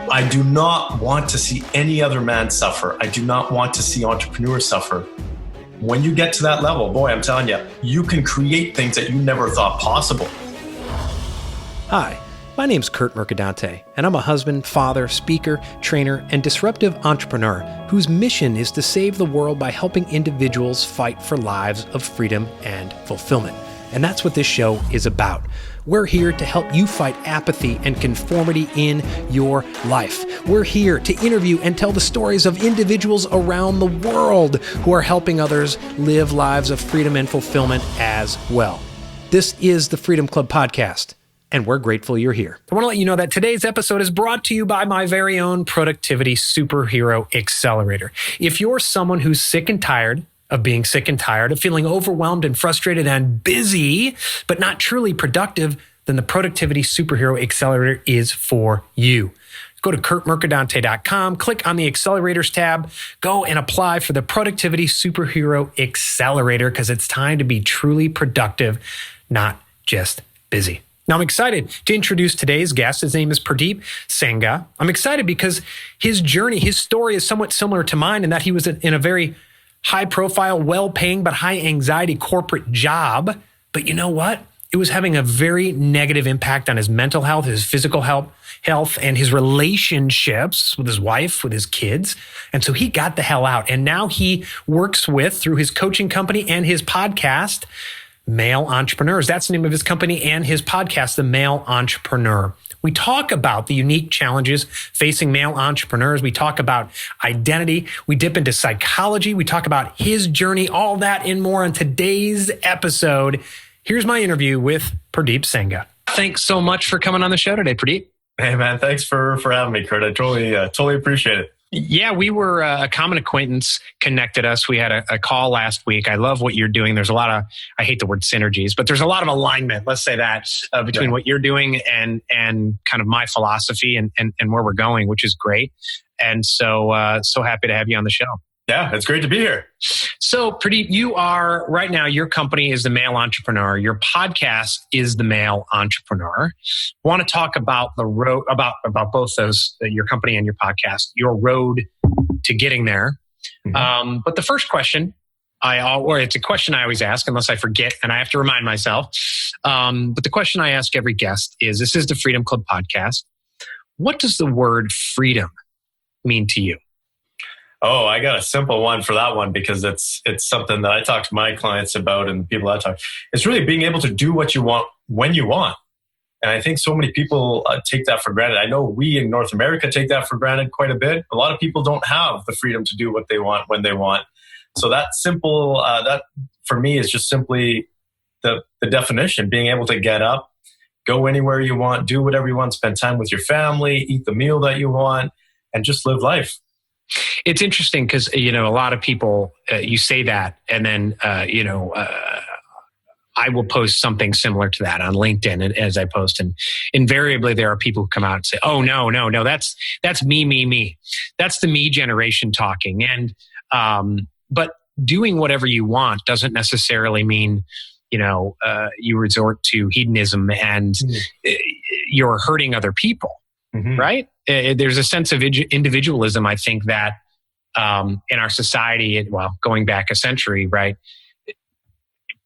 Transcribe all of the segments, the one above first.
I do not want to see any other man suffer. I do not want to see entrepreneurs suffer. When you get to that level, boy, I'm telling you, you can create things that you never thought possible. Hi, my name's Curt Mercadante, and I'm a husband, father, speaker, trainer, and disruptive entrepreneur whose mission is to save the world by helping individuals fight for lives of freedom and fulfillment. And that's what this show is about. We're here to help you fight apathy and conformity in your life. We're here to interview and tell the stories of individuals around the world who are helping others live lives of freedom and fulfillment as well. This is the Freedom Club Podcast, and we're grateful you're here. I want to let you know that today's episode is brought to you by my very own Productivity Superhero Accelerator. If you're someone who's sick and tired of being sick and tired, of feeling overwhelmed and frustrated and busy, but not truly productive, then the Productivity Superhero Accelerator is for you. Go to curtmercadante.com, click on the Accelerators tab, go and apply for the Productivity Superhero Accelerator because it's time to be truly productive, not just busy. Now, I'm excited to introduce today's guest. His name is Purdeep Sangha. I'm excited because his journey, his story is somewhat similar to mine in that he was in a very high-profile, well-paying, but high-anxiety corporate job. But you know what? It was having a very negative impact on his mental health, his physical health, and his relationships with his wife, with his kids. And so he got the hell out. And now he works through his coaching company and his podcast, Male Entrepreneurs. That's the name of his company and his podcast, The Male Entrepreneur. We talk about the unique challenges facing male entrepreneurs. We talk about identity. We dip into psychology. We talk about his journey, all that and more on today's episode. Here's my interview with Purdeep Sangha. Thanks so much for coming on the show today, Purdeep. Hey, man, thanks for having me, Curt. I totally appreciate it. Yeah, we were a common acquaintance connected us. We had a call last week. I love what you're doing. There's a lot of, I hate the word synergies, but there's a lot of alignment, let's say that, between what you're doing and kind of my philosophy and where we're going, which is great. And so happy to have you on the show. Yeah, it's great to be here. So, Purdeep, you are right now, your company is The Male Entrepreneur. Your podcast is The Male Entrepreneur. I want to talk about the road, about both those, your company and your podcast, your road to getting there. Mm-hmm. But the first question, it's a question I always ask, unless I forget, and I have to remind myself. But the question I ask every guest is, this is the Freedom Club podcast. What does the word freedom mean to you? Oh, I got a simple one for that one because it's something that I talk to my clients about and the people I talk. It's really being able to do what you want when you want. And I think so many people take that for granted. I know we in North America take that for granted quite a bit. A lot of people don't have the freedom to do what they want when they want. So that simple, that for me is just simply the definition, being able to get up, go anywhere you want, do whatever you want, spend time with your family, eat the meal that you want, and just live life. It's interesting because, a lot of people, you say that, and then, I will post something similar to that on LinkedIn as I post. And invariably there are people who come out and say, oh, no, that's me. That's the me generation talking. And, but doing whatever you want doesn't necessarily mean, you resort to hedonism and you're hurting other people. Mm-hmm. Right? There's a sense of individualism, I think, that in our society, going back a century, right?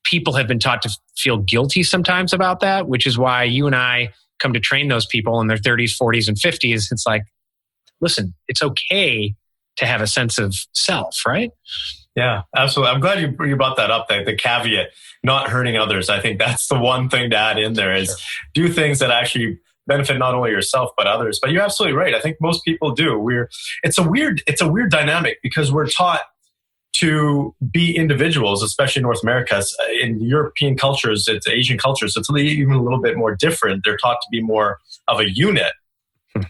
People have been taught to feel guilty sometimes about that, which is why you and I come to train those people in their 30s, 40s, and 50s. It's like, listen, it's okay to have a sense of self, right? Yeah, absolutely. I'm glad you brought that up, the caveat, not hurting others. I think that's the one thing to add in there is do things that actually benefit not only yourself but others. But you're absolutely right. I think most people do. It's a weird dynamic because we're taught to be individuals, especially in North America. In European cultures, it's Asian cultures, it's even a little bit more different. They're taught to be more of a unit,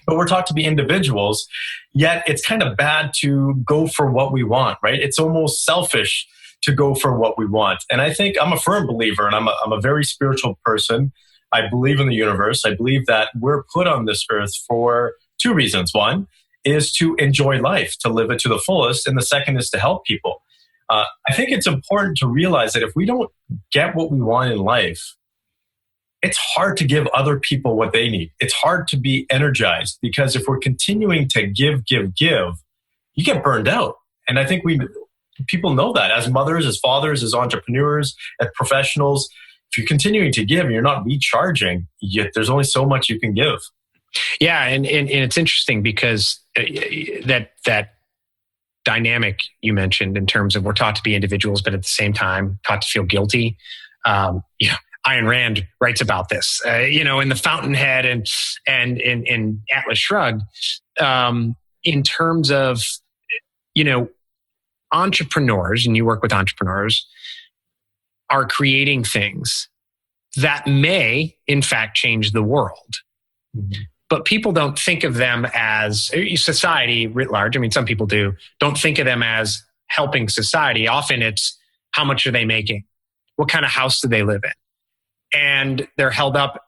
but we're taught to be individuals. Yet it's kind of bad to go for what we want, right? It's almost selfish to go for what we want. And I think I'm a firm believer, and I'm a very spiritual person. I believe in the universe. I believe that we're put on this earth for two reasons. One is to enjoy life, to live it to the fullest. And the second is to help people. I think it's important to realize that if we don't get what we want in life, it's hard to give other people what they need. It's hard to be energized, because if we're continuing to give, you get burned out. And I think people know that as mothers, as fathers, as entrepreneurs, as professionals. If you're continuing to give and you're not recharging, yet there's only so much you can give. Yeah, and it's interesting because that dynamic you mentioned in terms of we're taught to be individuals, but at the same time taught to feel guilty. Ayn Rand writes about this, in The Fountainhead and in Atlas Shrugged, in terms of, entrepreneurs, and you work with entrepreneurs, are creating things that may, in fact, change the world. Mm-hmm. But people don't think of them as, society writ large, I mean, some people don't think of them as helping society. Often it's, how much are they making? What kind of house do they live in? And they're held up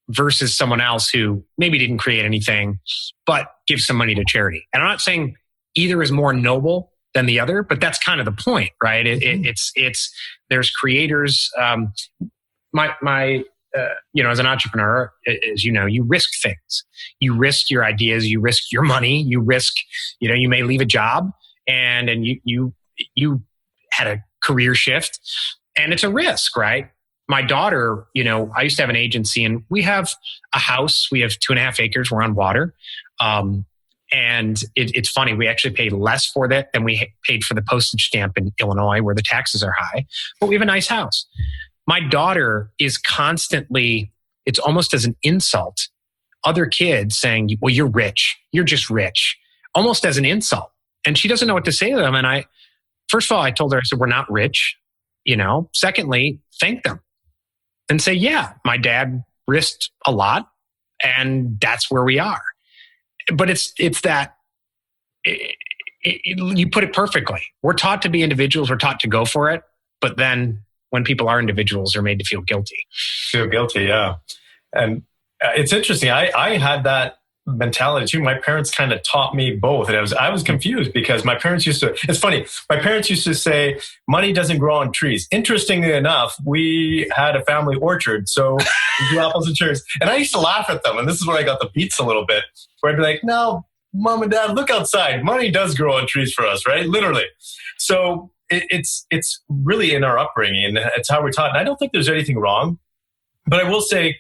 versus someone else who maybe didn't create anything, but gives some money to charity. And I'm not saying either is more noble than the other, but that's kind of the point, right? It's there's creators. As an entrepreneur, as you risk things. You risk your ideas. You risk your money. You risk, you may leave a job, and you had a career shift, and it's a risk, right? My daughter, I used to have an agency, and we have a house. We have 2.5 acres. We're on water. And it's funny. We actually paid less for that than we paid for the postage stamp in Illinois, where the taxes are high. But we have a nice house. My daughter is constantly, it's almost as an insult, other kids saying, well, you're rich. You're just rich. Almost as an insult. And she doesn't know what to say to them. And first of all, I told her, I said, we're not rich. Secondly, thank them. And say, yeah, my dad risked a lot, and that's where we are. But it's that you put it perfectly. We're taught to be individuals. We're taught to go for it. But then when people are individuals, they're made to feel guilty. Feel guilty, yeah. And it's interesting. I had that mentality too. My parents kind of taught me both. And I was confused because my parents it's funny. My parents used to say, money doesn't grow on trees. Interestingly enough, we had a family orchard. So we grew apples and cherries. And I used to laugh at them. And this is where I got the beats a little bit, where I'd be like, no, mom and dad, look outside. Money does grow on trees for us, right? Literally. So it's really in our upbringing, and it's how we're taught. And I don't think there's anything wrong, but I will say,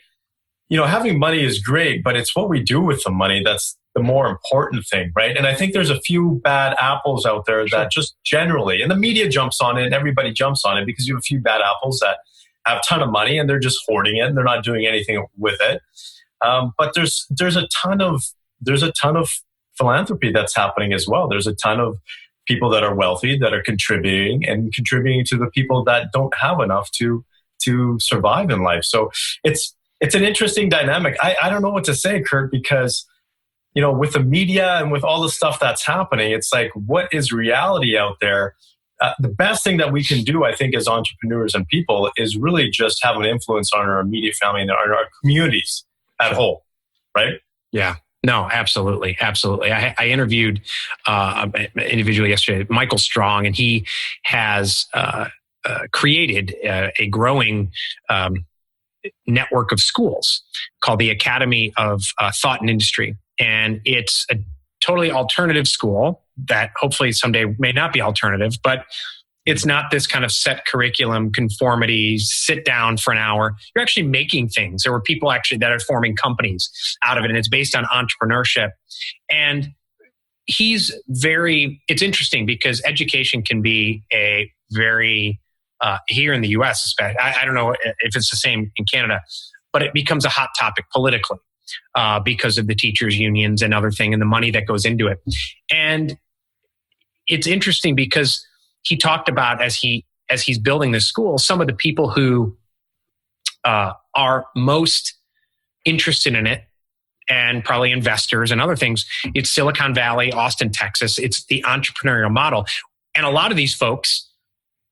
having money is great, but it's what we do with the money that's the more important thing, right? And I think there's a few bad apples out there that just generally, and the media jumps on it and everybody jumps on it because you have a few bad apples that have a ton of money and they're just hoarding it and they're not doing anything with it. But there's a ton of philanthropy that's happening as well. There's a ton of people that are wealthy that are contributing to the people that don't have enough to survive in life. So it's an interesting dynamic. I don't know what to say, Curt, because, with the media and with all the stuff that's happening, it's like, what is reality out there? The best thing that we can do, I think, as entrepreneurs and people is really just have an influence on our immediate family and our communities at whole, right? Yeah. No, absolutely. Absolutely. I interviewed an individual yesterday, Michael Strong, and he has created a growing network of schools called the Academy of Thought and Industry. And it's a totally alternative school that hopefully someday may not be alternative, but it's not this kind of set curriculum, conformity, sit down for an hour. You're actually making things. There were people actually that are forming companies out of it, and it's based on entrepreneurship. And it's interesting because education can be a very, here in the US, especially, I don't know if it's the same in Canada, but it becomes a hot topic politically because of the teachers' unions and other thing and the money that goes into it. And it's interesting because he talked about as he's building this school, some of the people who are most interested in it and probably investors and other things. It's Silicon Valley, Austin, Texas. It's the entrepreneurial model. And a lot of these folks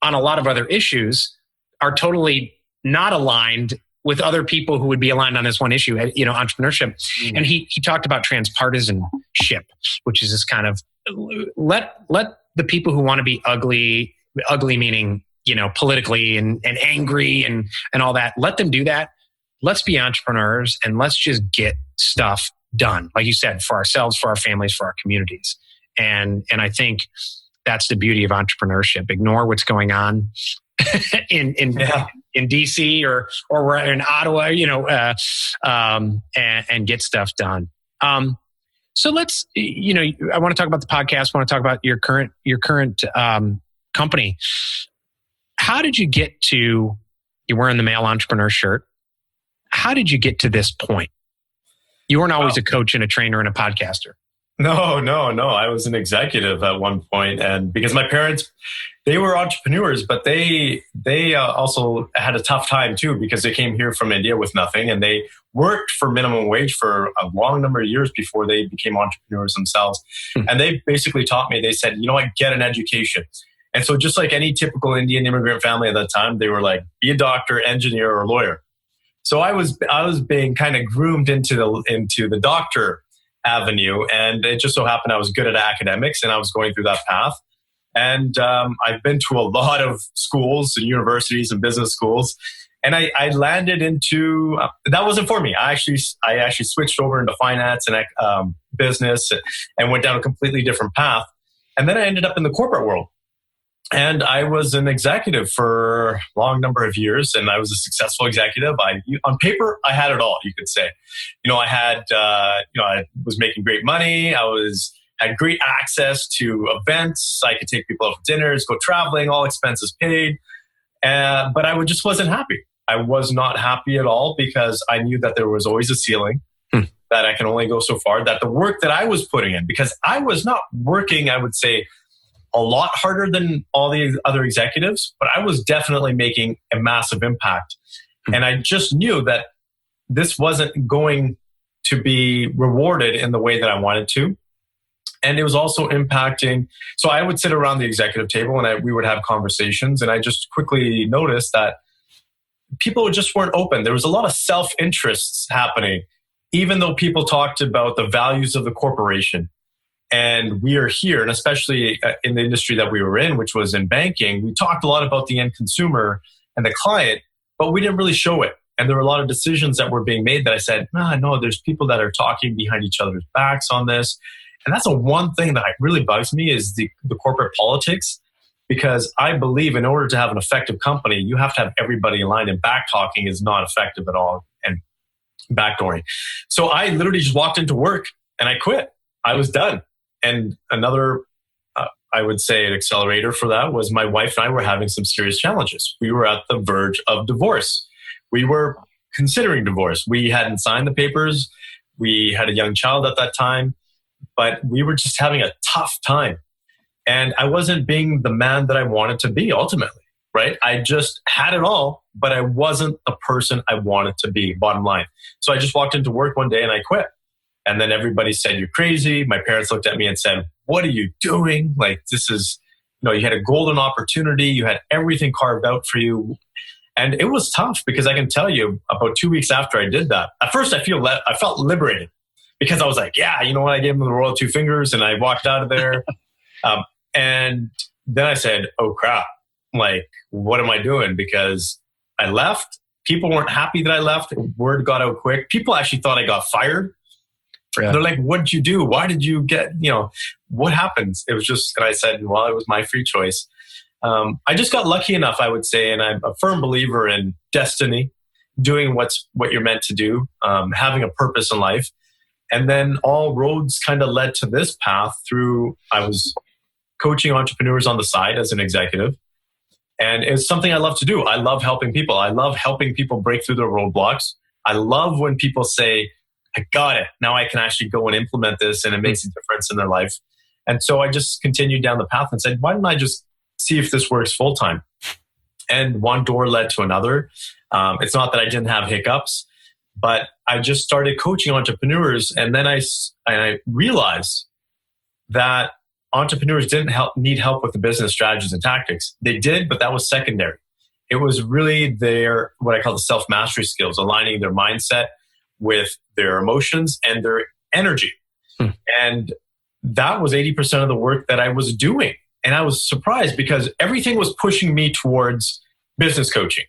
on a lot of other issues are totally not aligned with other people who would be aligned on this one issue, entrepreneurship. Mm. And he talked about transpartisanship, which is this kind of let the people who want to be ugly meaning, politically and angry and all that, let them do that. let's be entrepreneurs and let's just get stuff done. Like you said, for ourselves, for our families, for our communities. And I think that's the beauty of entrepreneurship. Ignore what's going on in DC or we're in Ottawa, and get stuff done. So let's, I want to talk about the podcast. I want to talk about your current company. How did you get to, you're wearing the male entrepreneur shirt. How did you get to this point? You weren't always a coach and a trainer and a podcaster. No. I was an executive at one point, and because my parents, they were entrepreneurs, but they also had a tough time too, because they came here from India with nothing, and they worked for minimum wage for a long number of years before they became entrepreneurs themselves. And they basically taught me, they said, get an education. And so just like any typical Indian immigrant family at that time, they were like, be a doctor, engineer, or lawyer. So I was being kind of groomed into the doctor avenue, and it just so happened I was good at academics, and I was going through that path. And I've been to a lot of schools and universities and business schools, and I landed into that wasn't for me. I actually switched over into finance and business and went down a completely different path. And then I ended up in the corporate world. And I was an executive for a long number of years, and I was a successful executive. On paper, I had it all, you could say. I was making great money. Had great access to events. I could take people out for dinners, go traveling, all expenses paid. But I just wasn't happy. I was not happy at all, because I knew that there was always a ceiling, that I can only go so far, that the work that I was putting in, because I was not working, I would say, a lot harder than all the other executives, but I was definitely making a massive impact. And I just knew that this wasn't going to be rewarded in the way that I wanted to. And it was also impacting. So I would sit around the executive table and we would have conversations. And I just quickly noticed that people just weren't open. There was a lot of self-interests happening, even though people talked about the values of the corporation. And we are here, and especially in the industry that we were in, which was in banking, we talked a lot about the end consumer and the client, but we didn't really show it. And there were a lot of decisions that were being made that I said, no, there's people that are talking behind each other's backs on this. And that's the one thing that really bugs me is the corporate politics, because I believe in order to have an effective company, you have to have everybody aligned, and back talking is not effective at all, and backdooring. So I literally just walked into work and I quit. I was done. And another, I would say, an accelerator for that was my wife and I were having some serious challenges. We were at the verge of divorce. We were considering divorce. We hadn't signed the papers. We had a young child at that time, but we were just having a tough time. And I wasn't being the man that I wanted to be ultimately, right? I just had it all, but I wasn't the person I wanted to be, bottom line. So I just walked into work one day and I quit. And then everybody said, you're crazy. My parents looked at me and said, what are you doing? Like, this is, you had a golden opportunity. You had everything carved out for you. And it was tough, because I can tell you, about 2 weeks after I did that, at first I felt liberated, because I was like, yeah, you know what? I gave them the royal two fingers and I walked out of there. And then I said, oh crap, like, what am I doing? Because I left. People weren't happy that I left. Word got out quick. People actually thought I got fired. Yeah. They're like, what did you do? Why did you get, what happened? It was just, and I said, well, it was my free choice. I just got lucky enough, I would say, and I'm a firm believer in destiny, doing what you're meant to do, having a purpose in life. And then all roads kind of led to this path through, I was coaching entrepreneurs on the side as an executive. And it's something I love to do. I love helping people. I love helping people break through their roadblocks. I love when people say, I got it. Now I can actually go and implement this, and it makes a difference in their life. And so I just continued down the path and said, why don't I just see if this works full time? And one door led to another. It's not that I didn't have hiccups, but I just started coaching entrepreneurs. And then I realized that entrepreneurs didn't need help with the business strategies and tactics. They did, but that was secondary. It was really their, what I call the self-mastery skills, aligning their mindset with their emotions and their energy. And that was 80% of the work that I was doing. And I was surprised, because everything was pushing me towards business coaching.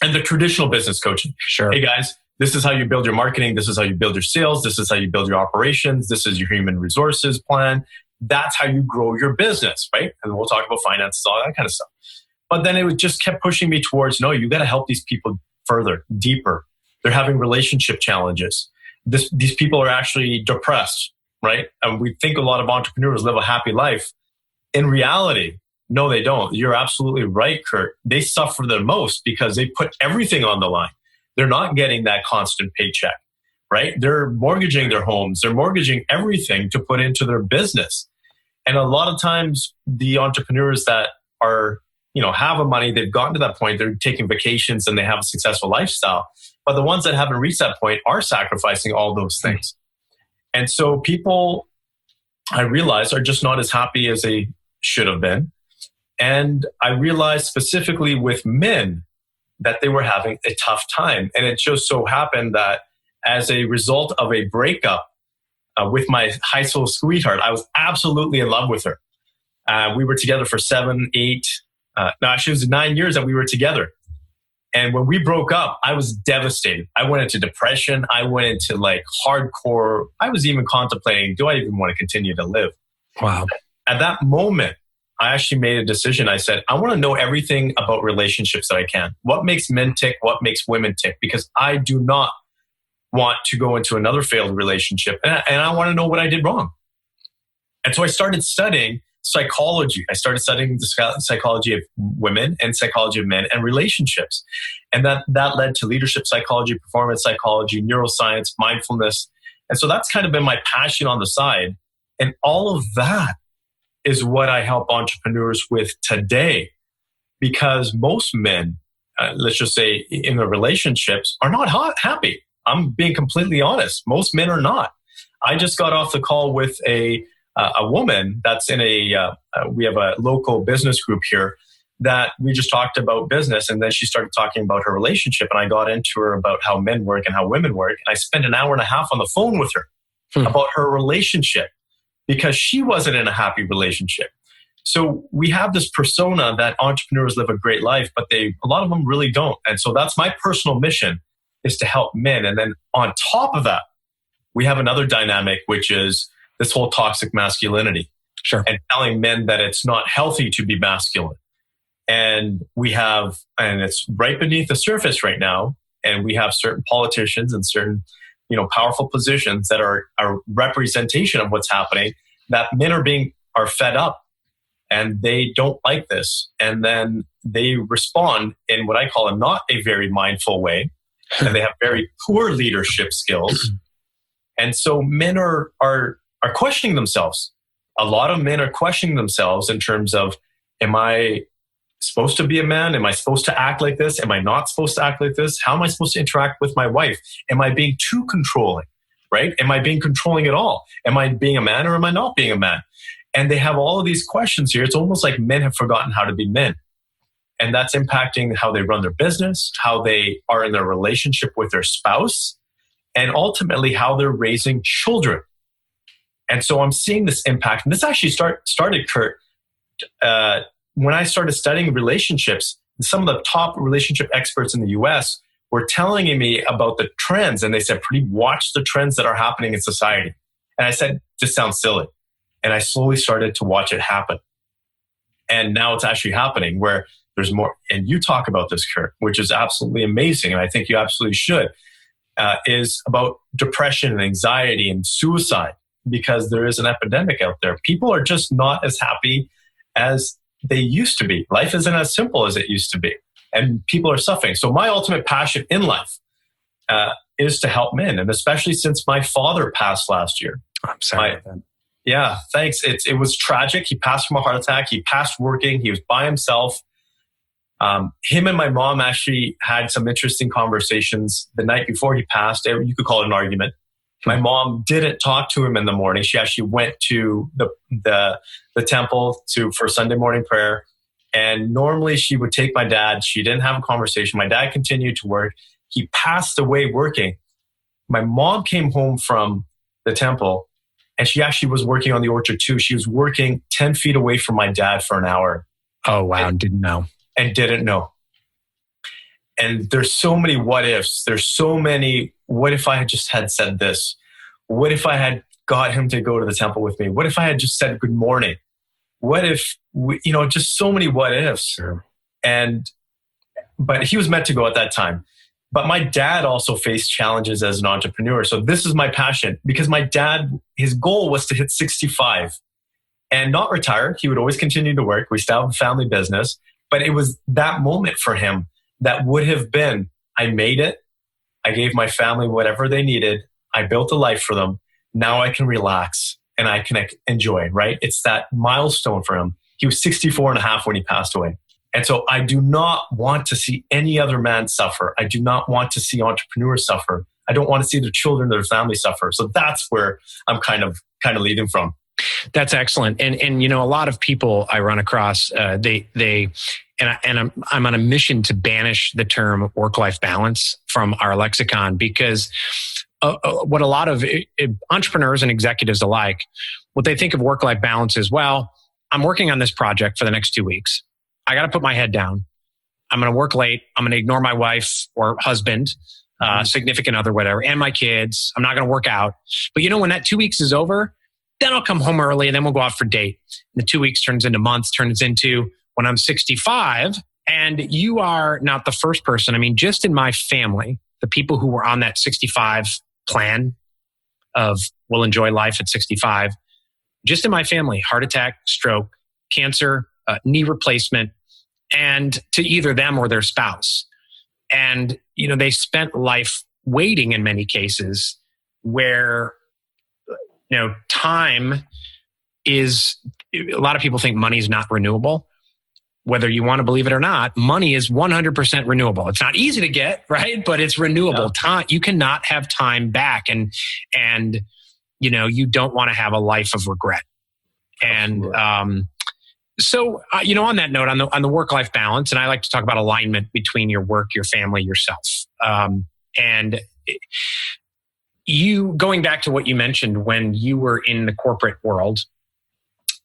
and the traditional business coaching. Sure. Hey guys, this is how you build your marketing. This is how you build your sales. This is how you build your operations. This is your human resources plan. That's how you grow your business, right? And we'll talk about finances, all that kind of stuff. But then it just kept pushing me towards, no, you got to help these people further, deeper. They're having relationship challenges. These people are actually depressed, right? And we think a lot of entrepreneurs live a happy life. In reality, no, they don't. You're absolutely right, Curt. They suffer the most because they put everything on the line. They're not getting that constant paycheck, right? They're mortgaging their homes. They're mortgaging everything to put into their business. And a lot of times the entrepreneurs that are, have the money, they've gotten to that point, they're taking vacations and they have a successful lifestyle. But the ones that haven't reached that point are sacrificing all those things. And so people, I realize, are just not as happy as they should have been. And I realized specifically with men that they were having a tough time. And it just so happened that as a result of a breakup with my high school sweetheart, I was absolutely in love with her. We were together for 7, 8, it was 9 years that we were together. And when we broke up, I was devastated. I went into depression. I went into hardcore. I was even contemplating, do I even want to continue to live? Wow. At that moment, I actually made a decision. I said, I want to know everything about relationships that I can. What makes men tick? What makes women tick? Because I do not want to go into another failed relationship. And I want to know what I did wrong. And so I started studying psychology. I started studying the psychology of women and psychology of men and relationships. And that led to leadership psychology, performance psychology, neuroscience, mindfulness. And so that's kind of been my passion on the side. And all of that is what I help entrepreneurs with today. Because most men, let's just say in their relationships, are not happy. I'm being completely honest. Most men are not. I just got off the call with a woman that's in we have a local business group here that we just talked about business. And then she started talking about her relationship. And I got into her about how men work and how women work. And I spent an hour and a half on the phone with her about her relationship because she wasn't in a happy relationship. So we have this persona that entrepreneurs live a great life, but a lot of them really don't. And so that's my personal mission, is to help men. And then on top of that, we have another dynamic, which is this whole toxic masculinity. Sure. And telling men that it's not healthy to be masculine. And it's right beneath the surface right now. And we have certain politicians and certain, powerful positions that are a representation of what's happening, that men are fed up and they don't like this. And then they respond in what I call not a very mindful way. And they have very poor leadership skills. And so men are questioning themselves. A lot of men are questioning themselves in terms of, am I supposed to be a man? Am I supposed to act like this? Am I not supposed to act like this? How am I supposed to interact with my wife? Am I being too controlling, right? Am I being controlling at all? Am I being a man or am I not being a man? And they have all of these questions here. It's almost like men have forgotten how to be men. And that's impacting how they run their business, how they are in their relationship with their spouse, and ultimately how they're raising children. And so I'm seeing this impact. And this actually started, Curt, when I started studying relationships. Some of the top relationship experts in the US were telling me about the trends. And they said, Purdeep, watch the trends that are happening in society. And I said, this sounds silly. And I slowly started to watch it happen. And now it's actually happening where there's more. And you talk about this, Curt, which is absolutely amazing. And I think you absolutely should, is about depression and anxiety and suicide, because there is an epidemic out there. People are just not as happy as they used to be. Life isn't as simple as it used to be. And people are suffering. So my ultimate passion in life is to help men. And especially since my father passed last year. I'm sorry about that. Yeah, thanks. It was tragic. He passed from a heart attack. He passed working. He was by himself. Him and my mom actually had some interesting conversations the night before he passed. You could call it an argument. My mom didn't talk to him in the morning. She actually went to the temple for Sunday morning prayer. And normally she would take my dad. She didn't have a conversation. My dad continued to work. He passed away working. My mom came home from the temple and she actually was working on the orchard too. She was working 10 feet away from my dad for an hour. Oh, wow. Didn't know. And didn't know. And there's so many what ifs. There's so many, what if I had just had said this? What if I had got him to go to the temple with me? What if I had just said good morning? What if, just so many what ifs. Sure. But he was meant to go at that time. But my dad also faced challenges as an entrepreneur. So this is my passion, because my dad, his goal was to hit 65 and not retire. He would always continue to work. We still have a family business, but it was that moment for him that would have been, I made it. I gave my family whatever they needed. I built a life for them. Now I can relax and I can enjoy, right? It's that milestone for him. He was 64 and a half when he passed away. And so I do not want to see any other man suffer. I do not want to see entrepreneurs suffer. I don't want to see their children, their family suffer. So that's where I'm kind of leading from. That's excellent. And a lot of people I run across, I'm on a mission to banish the term work-life balance from our lexicon, because what a lot of entrepreneurs and executives alike, what they think of work-life balance is, well, I'm working on this project for the next 2 weeks. I got to put my head down. I'm going to work late. I'm going to ignore my wife or husband, significant other, whatever, and my kids. I'm not going to work out. But when that 2 weeks is over, then I'll come home early and then we'll go out for date. And the 2 weeks turns into months, turns into when I'm 65. And you are not the first person. I mean, just in my family, the people who were on that 65 plan of we'll enjoy life at 65, just in my family, heart attack, stroke, cancer, knee replacement, and to either them or their spouse. And, they spent life waiting in many cases where, time is, a lot of people think money is not renewable. Whether you want to believe it or not, money is 100% renewable. It's not easy to get, right? But it's renewable. Yeah. Time, you cannot have time back. And you don't want to have a life of regret. And, So, on that note, on the work-life balance, and I like to talk about alignment between your work, your family, yourself. And you, going back to what you mentioned when you were in the corporate world,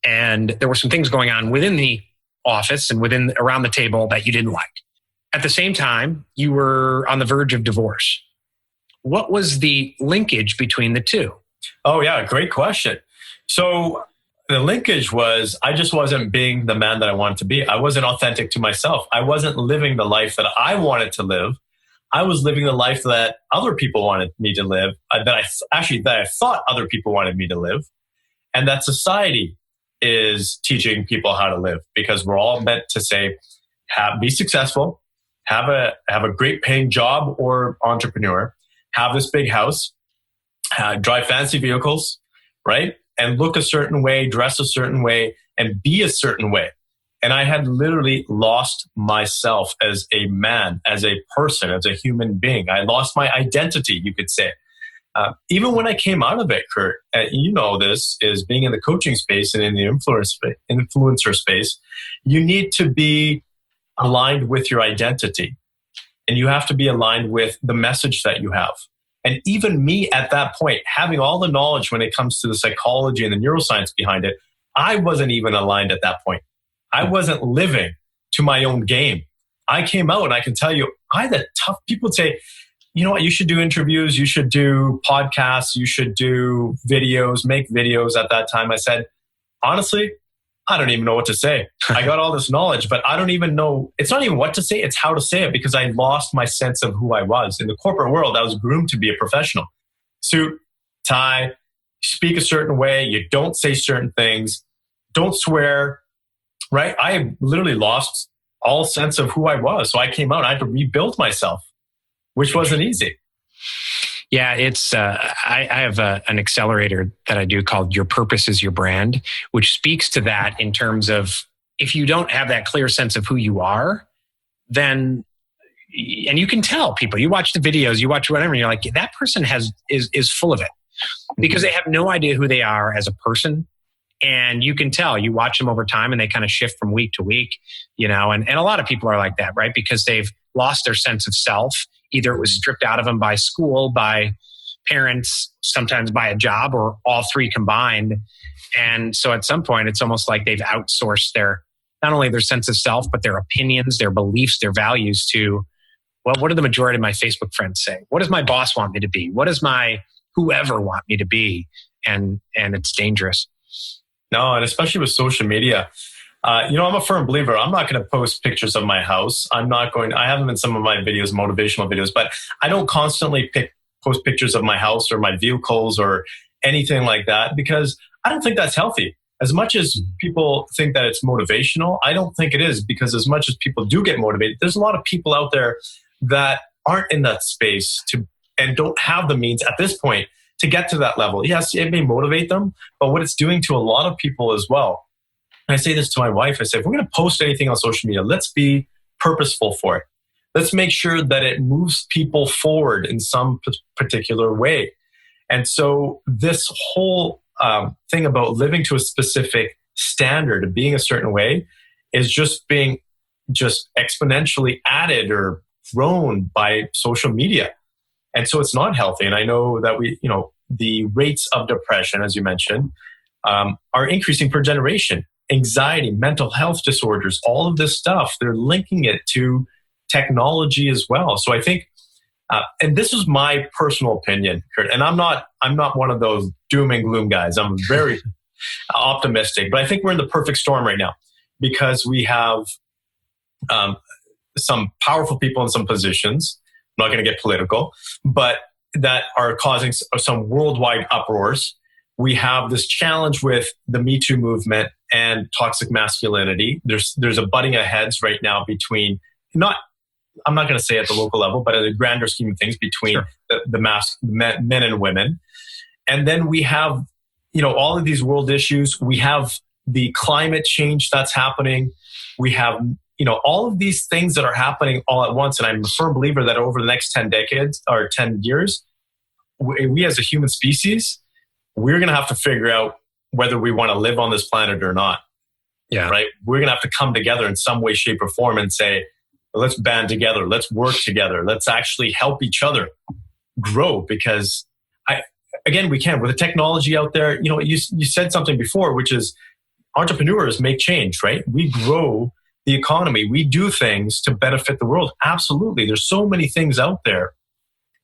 and there were some things going on within the office and around the table that you didn't like. At the same time, you were on the verge of divorce. What was the linkage between the two? Oh, yeah, great question. So the linkage was, I just wasn't being the man that I wanted to be. I wasn't authentic to myself. I wasn't living the life that I wanted to live. I was living the life that other people wanted me to live, that I thought other people wanted me to live, and that society is teaching people how to live, because we're all meant to say, be successful, have a great paying job or entrepreneur, have this big house, drive fancy vehicles, right? And look a certain way, dress a certain way, and be a certain way. And I had literally lost myself as a man, as a person, as a human being. I lost my identity, you could say. Even when I came out of it, Curt, this is being in the coaching space and in the influencer space, you need to be aligned with your identity. And you have to be aligned with the message that you have. And even me at that point, having all the knowledge when it comes to the psychology and the neuroscience behind it, I wasn't even aligned at that point. I wasn't living to my own game. I came out and I can tell you, I had a tough, people would say, you know what, you should do interviews, you should do podcasts, you should do videos, make videos. At that time, I said, honestly, I don't even know what to say. I got all this knowledge, but I don't even know. It's not even what to say. It's how to say it, because I lost my sense of who I was. In the corporate world, I was groomed to be a professional. Suit, tie, speak a certain way. You don't say certain things. Don't swear, right? I literally lost all sense of who I was. So I came out and I had to rebuild myself, which wasn't easy. Yeah, it's. I have an accelerator that I do called Your Purpose is Your Brand, which speaks to that in terms of, if you don't have that clear sense of who you are, then, and you can tell people, you watch the videos, you watch whatever, and you're like, that person is full of it, because they have no idea who they are as a person. And you can tell, you watch them over time and they kind of shift from week to week, and a lot of people are like that, right? Because they've lost their sense of self. Either it was stripped out of them by school, by parents, sometimes by a job, or all three combined. And so at some point, it's almost like they've outsourced not only their sense of self, but their opinions, their beliefs, their values to well, what do the majority of my Facebook friends say? What does my boss want me to be? What does my whoever want me to be? And it's dangerous. No, and especially with social media. I'm a firm believer. I'm not going to post pictures of my house. I have them in some of my videos, motivational videos, but I don't constantly post pictures of my house or my vehicles or anything like that, because I don't think that's healthy. As much as people think that it's motivational, I don't think it is, because as much as people do get motivated, there's a lot of people out there that aren't in that space and don't have the means at this point to get to that level. Yes, it may motivate them, but what it's doing to a lot of people as well. And I say this to my wife, I say, if we're going to post anything on social media, let's be purposeful for it. Let's make sure that it moves people forward in some particular way. And so this whole thing about living to a specific standard of being a certain way is just being exponentially added or grown by social media. And so it's not healthy. And I know that the rates of depression, as you mentioned, are increasing per generation. Anxiety, mental health disorders, all of this stuff, they're linking it to technology as well. So I think, and this is my personal opinion, Curt, and I'm not one of those doom and gloom guys. I'm very optimistic, but I think we're in the perfect storm right now, because we have some powerful people in some positions. I'm not going to get political, but that are causing some worldwide uproars. We have this challenge with the Me Too movement and toxic masculinity. There's a butting of heads right now between, I'm not going to say at the local level, but at a grander scheme of things, between the men and women. And then we have, all of these world issues. We have the climate change that's happening. We have, all of these things that are happening all at once. And I'm a firm believer that over the next 10 decades or 10 years, we as a human species, we're going to have to figure out whether we want to live on this planet or not. Yeah. Right. We're going to have to come together in some way, shape, or form and say, let's band together. Let's work together. Let's actually help each other grow, because we can. With the technology out there, you said something before, which is entrepreneurs make change, right? We grow the economy. We do things to benefit the world. Absolutely. There's so many things out there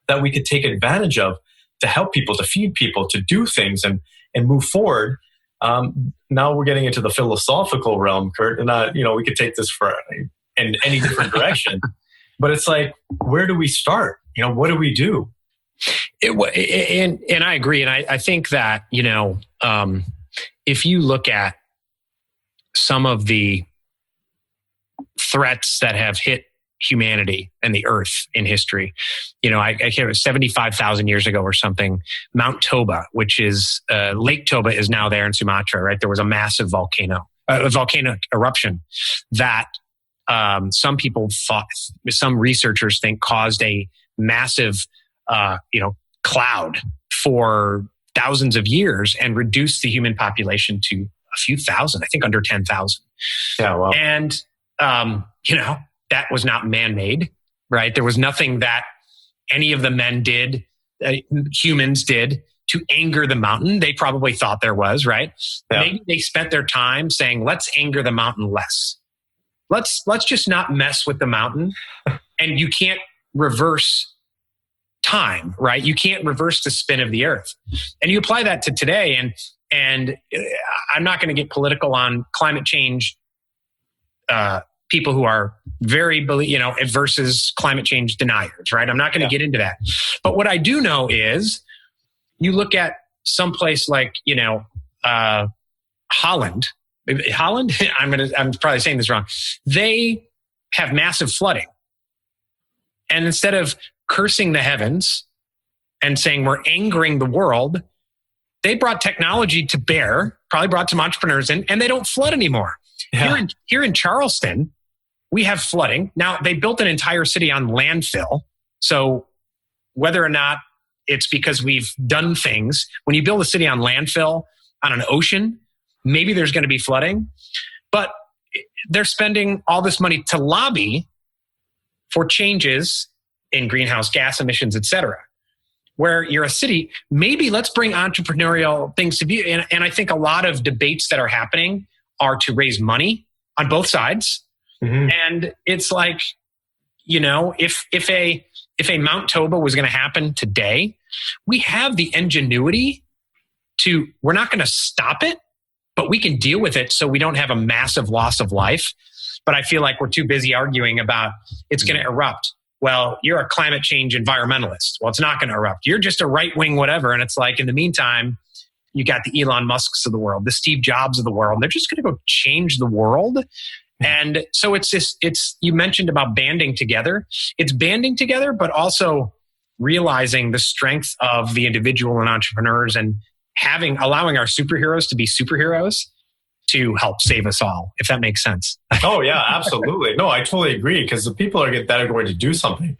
that we could take advantage of to help people, to feed people, to do things and move forward. Now we're getting into the philosophical realm, Curt, and we could take this in any different direction. But it's like, where do we start? What do we do? And I agree. And I think that, if you look at some of the threats that have hit humanity and the earth in history, I can't remember, 75,000 years ago or something, Mount Toba, which is Lake Toba is now there in Sumatra, right? There was a massive volcanic eruption that some people thought, some researchers think, caused a massive, cloud for thousands of years and reduced the human population to a few thousand, I think under 10,000. Yeah, wow. And, that was not man-made, right? There was nothing that any of the men did, humans did, to anger the mountain. They probably thought there was, right? Yeah. Maybe they spent their time saying, let's anger the mountain less. Let's just not mess with the mountain. And you can't reverse time, right? You can't reverse the spin of the earth. And you apply that to today. And I'm not going to get political on climate change, people who are very, versus climate change deniers, right? I'm not going to get into that. But what I do know is, you look at someplace like, Holland. I'm probably saying this wrong. They have massive flooding. And instead of cursing the heavens and saying we're angering the world, they brought technology to bear, probably brought some entrepreneurs in, and they don't flood anymore. Yeah. Here in Charleston, we have flooding. Now, they built an entire city on landfill. So whether or not it's because we've done things, when you build a city on landfill, on an ocean, maybe there's going to be flooding. But they're spending all this money to lobby for changes in greenhouse gas emissions, et cetera. Where you're a city, maybe let's bring entrepreneurial things to view. And I think a lot of debates that are happening are to raise money on both sides. Mm-hmm. And it's like, if a Mount Toba was going to happen today, we have the ingenuity we're not going to stop it, but we can deal with it so we don't have a massive loss of life. But I feel like we're too busy arguing about it's going to erupt. Well, you're a climate change environmentalist. Well, it's not going to erupt. You're just a right-wing whatever. And it's like, in the meantime, you got the Elon Musks of the world, the Steve Jobs of the world. They're just going to go change the world. And so you mentioned about banding together. It's banding together, but also realizing the strength of the individual and entrepreneurs and allowing our superheroes to be superheroes to help save us all, if that makes sense. Oh yeah, absolutely. No, I totally agree, because the people that are going to do something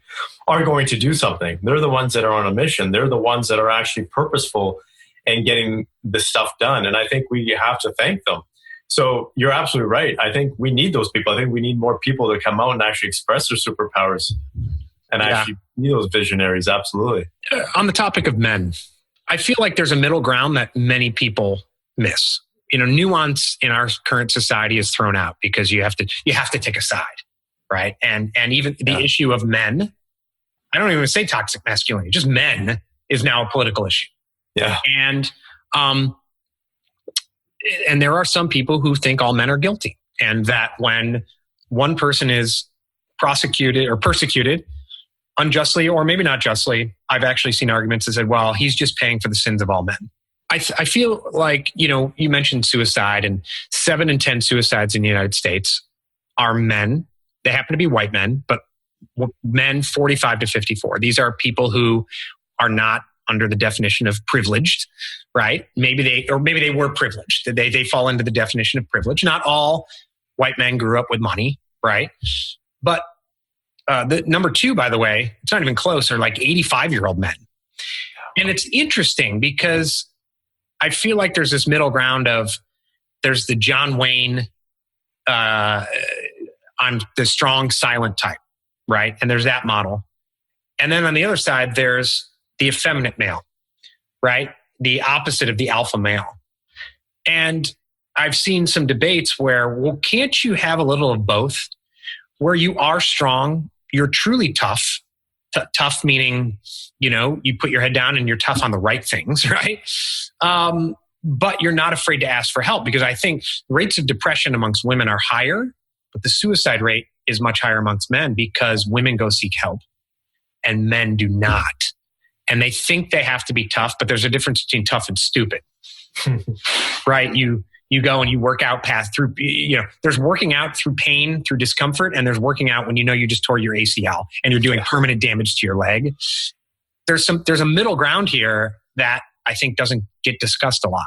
are going to do something. They're the ones that are on a mission. They're the ones that are actually purposeful and getting the stuff done. And I think we have to thank them. So you're absolutely right. I think we need those people. I think we need more people to come out and actually express their superpowers and actually be those visionaries. Absolutely. On the topic of men, I feel like there's a middle ground that many people miss. Nuance in our current society is thrown out because you have to take a side, right? And even the issue of men, I don't even say toxic masculinity, just men is now a political issue. Yeah. And there are some people who think all men are guilty, and that when one person is prosecuted or persecuted unjustly, or maybe not justly, I've actually seen arguments that said, well, he's just paying for the sins of all men. I feel like, you mentioned suicide, and 7 in 10 suicides in the United States are men. They happen to be white men, but men 45 to 54. These are people who are not under the definition of privileged, right? Maybe they were privileged. They fall into the definition of privilege. Not all white men grew up with money, right? But the number 2, by the way, it's not even close, are like 85-year-old men. And it's interesting because I feel like there's this middle ground there's the John Wayne, I'm the strong, silent type, right? And there's that model. And then on the other side, there's the effeminate male, right? The opposite of the alpha male. And I've seen some debates where, well, can't you have a little of both, where you are strong, you're truly tough, tough meaning, you put your head down and you're tough on the right things, right? But you're not afraid to ask for help, because I think rates of depression amongst women are higher, but the suicide rate is much higher amongst men because women go seek help and men do not. And they think they have to be tough, but there's a difference between tough and stupid, right? You go and you work out through, there's working out through pain, through discomfort, and there's working out when you just tore your ACL and you're doing permanent damage to your leg. There's a middle ground here that I think doesn't get discussed a lot.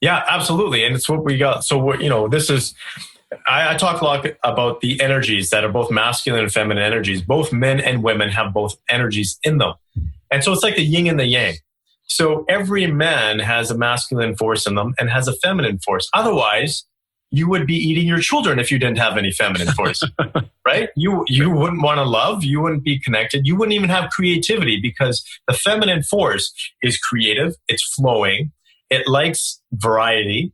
Yeah, absolutely. And it's what we got. So, I talk a lot about the energies that are both masculine and feminine energies. Both men and women have both energies in them. And so it's like the yin and the yang. So every man has a masculine force in them and has a feminine force. Otherwise, you would be eating your children if you didn't have any feminine force, right? You wouldn't want to love. You wouldn't be connected. You wouldn't even have creativity, because the feminine force is creative. It's flowing. It likes variety,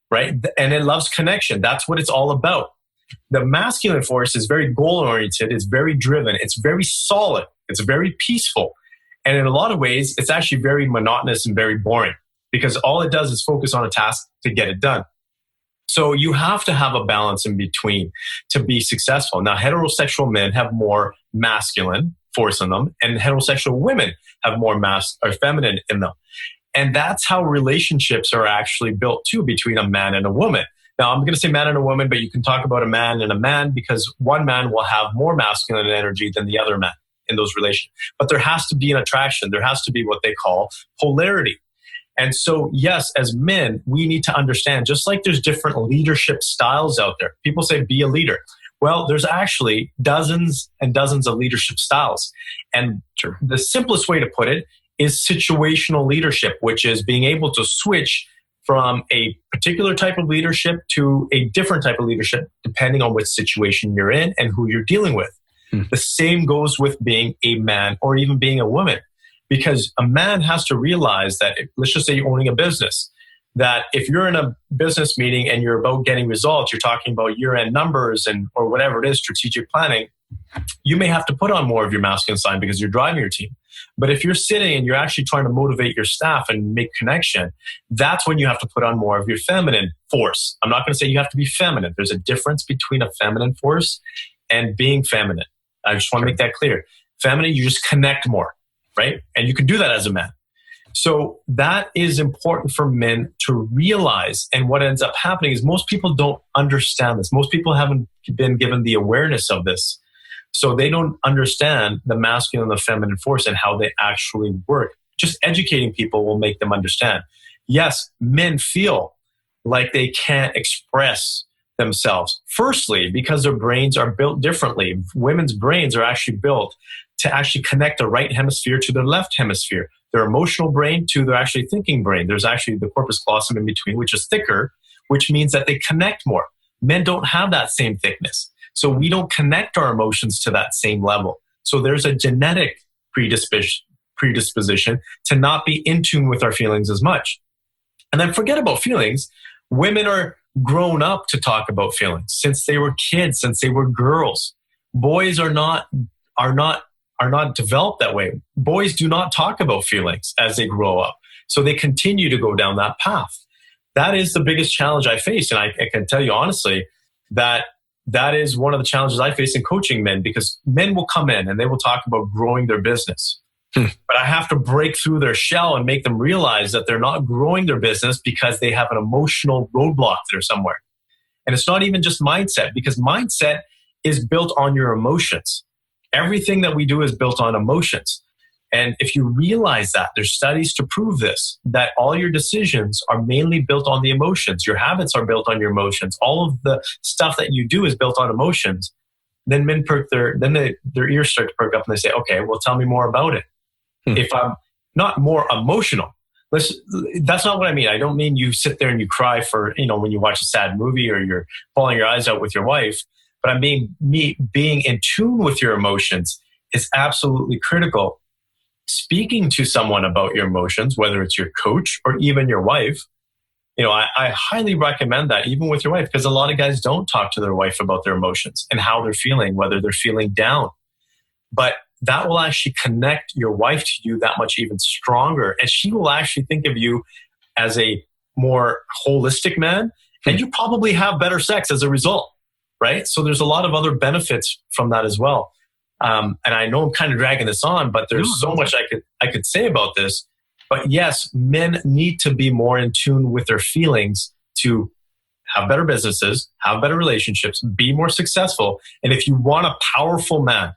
right? And it loves connection. That's what it's all about. The masculine force is very goal-oriented. It's very driven. It's very solid. It's very peaceful. And in a lot of ways, it's actually very monotonous and very boring, because all it does is focus on a task to get it done. So you have to have a balance in between to be successful. Now, heterosexual men have more masculine force in them, and heterosexual women have more feminine in them. And that's how relationships are actually built too, between a man and a woman. Now, I'm going to say man and a woman, but you can talk about a man and a man, because one man will have more masculine energy than the other man in those relations. But there has to be an attraction. There has to be what they call polarity. And so, yes, as men, we need to understand, just like there's different leadership styles out there. People say, be a leader. Well, there's actually dozens and dozens of leadership styles. And the simplest way to put it is situational leadership, which is being able to switch from a particular type of leadership to a different type of leadership, depending on which situation you're in and who you're dealing with. The same goes with being a man or even being a woman, because a man has to realize that, let's just say you're owning a business, that if you're in a business meeting and you're about getting results, you're talking about year-end numbers or whatever it is, strategic planning, you may have to put on more of your masculine side because you're driving your team. But if you're sitting and you're actually trying to motivate your staff and make connection, that's when you have to put on more of your feminine force. I'm not going to say you have to be feminine. There's a difference between a feminine force and being feminine. I just want to make that clear. Feminine, you just connect more, right? And you can do that as a man. So that is important for men to realize. And what ends up happening is most people don't understand this. Most people haven't been given the awareness of this. So they don't understand the masculine and the feminine force and how they actually work. Just educating people will make them understand. Yes, men feel like they can't express themselves. Firstly, because their brains are built differently. Women's brains are actually built to actually connect the right hemisphere to the left hemisphere. Their emotional brain to their actually thinking brain. There's actually the corpus callosum in between, which is thicker, which means that they connect more. Men don't have that same thickness. So we don't connect our emotions to that same level. So there's a genetic predisposition to not be in tune with our feelings as much. And then forget about feelings. Women are grown up to talk about feelings since they were kids, since they were girls. Boys are not developed that way. Boys do not talk about feelings as they grow up. So they continue to go down that path. That is the biggest challenge I face. And I can tell you honestly that is one of the challenges I face in coaching men, because men will come in and they will talk about growing their business. But I have to break through their shell and make them realize that they're not growing their business because they have an emotional roadblock there somewhere. And it's not even just mindset, because mindset is built on your emotions. Everything that we do is built on emotions. And if you realize that, there's studies to prove this, that all your decisions are mainly built on the emotions. Your habits are built on your emotions. All of the stuff that you do is built on emotions. Then men their ears start to perk up and they say, okay, well, tell me more about it. If I'm not more emotional, that's not what I mean. I don't mean you sit there and you cry for, when you watch a sad movie or you're bawling your eyes out with your wife, but I mean, being in tune with your emotions is absolutely critical. Speaking to someone about your emotions, whether it's your coach or even your wife, I highly recommend that, even with your wife, because a lot of guys don't talk to their wife about their emotions and how they're feeling, whether they're feeling down. But that will actually connect your wife to you that much even stronger. And she will actually think of you as a more holistic man. And you probably have better sex as a result, right? So there's a lot of other benefits from that as well. And I know I'm kind of dragging this on, but there's so much I could say about this. But yes, men need to be more in tune with their feelings to have better businesses, have better relationships, be more successful. And if you want a powerful man,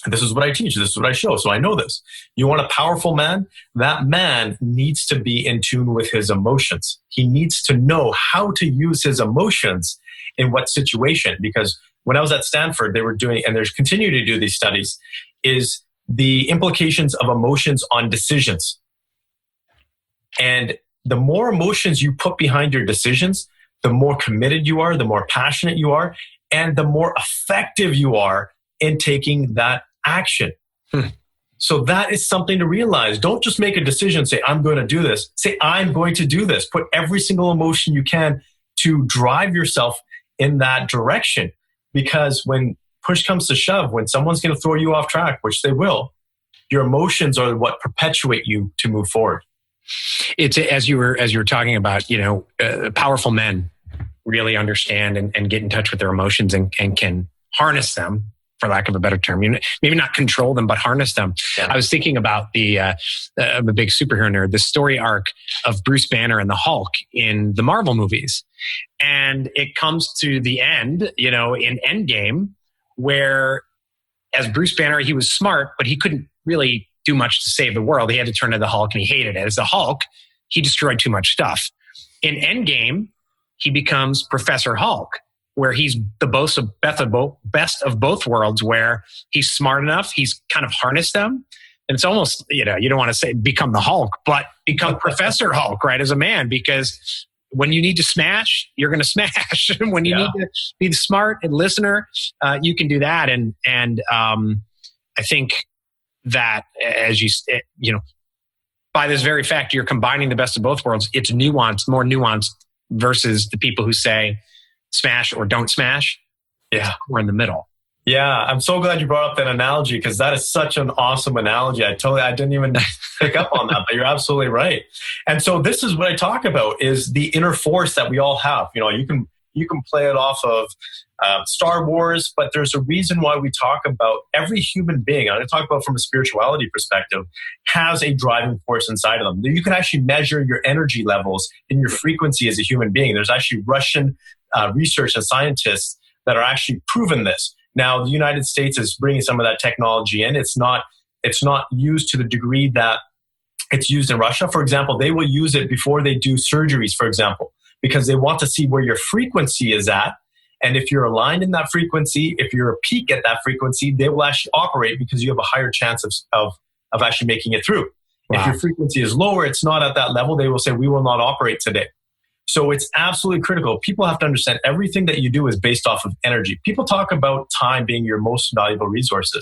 and this is what I teach, this is what I show, so I know this. You want a powerful man? That man needs to be in tune with his emotions. He needs to know how to use his emotions in what situation. Because when I was at Stanford, they were doing, and they continue to do these studies, is the implications of emotions on decisions. And the more emotions you put behind your decisions, the more committed you are, the more passionate you are, and the more effective you are in taking that action. So that is something to realize. Don't just make a decision, say, I'm going to do this. Say, I'm going to do this. Put every single emotion you can to drive yourself in that direction. Because when push comes to shove, when someone's going to throw you off track, which they will, your emotions are what perpetuate you to move forward. It's as you were talking about, powerful men really understand and get in touch with their emotions and can harness them, for lack of a better term. Maybe not control them, but harness them. Yeah. I was thinking about I'm a big superhero nerd, the story arc of Bruce Banner and the Hulk in the Marvel movies. And it comes to the end, in Endgame, where as Bruce Banner, he was smart, but he couldn't really do much to save the world. He had to turn to the Hulk and he hated it. As the Hulk, he destroyed too much stuff. In Endgame, he becomes Professor Hulk, where he's the best of both worlds, where he's smart enough, he's kind of harnessed them. And it's almost, you don't want to say become the Hulk, but become Professor Hulk, right, as a man, because when you need to smash, you're going to smash. When you need to be smart and listener, you can do that. And I think that as by this very fact, you're combining the best of both worlds. It's nuanced, more nuanced versus the people who say smash or don't smash. Yeah, we're in the middle. Yeah, I'm so glad you brought up that analogy because that is such an awesome analogy. I didn't even pick up on that, but you're absolutely right. And so this is what I talk about is the inner force that we all have. You can play it off of Star Wars, but there's a reason why we talk about every human being. I'm going to talk about from a spirituality perspective, has a driving force inside of them. You can actually measure your energy levels and your frequency as a human being. There's actually Russian research and scientists that are actually proven this. Now, the United States is bringing some of that technology in. It's not used to the degree that it's used in Russia. For example, they will use it before they do surgeries, for example, because they want to see where your frequency is at. And if you're aligned in that frequency, if you're a peak at that frequency, they will actually operate because you have a higher chance of actually making it through. Wow. If your frequency is lower, it's not at that level, they will say, we will not operate today. So it's absolutely critical. People have to understand everything that you do is based off of energy. People talk about time being your most valuable resource.